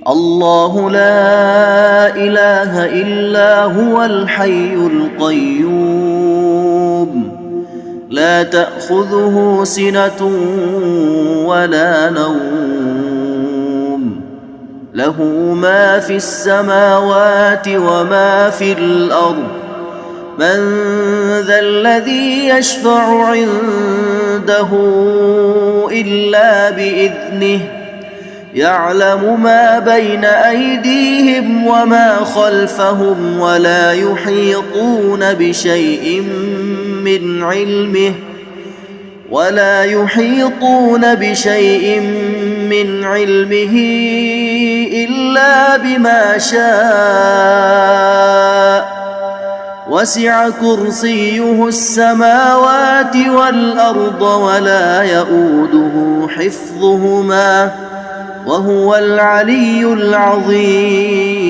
الله لا إله إلا هو الحي القيوم لا تأخذه سنة ولا نوم له ما في السماوات وما في الأرض من ذا الذي يشفع عنده إلا بإذنه يعلم ما بين أيديهم وما خلفهم ولا يحيطون بشيء من علمه إلا بما شاء وسع كرسيه السماوات والأرض ولا يؤوده حفظهما وهو العلي العظيم.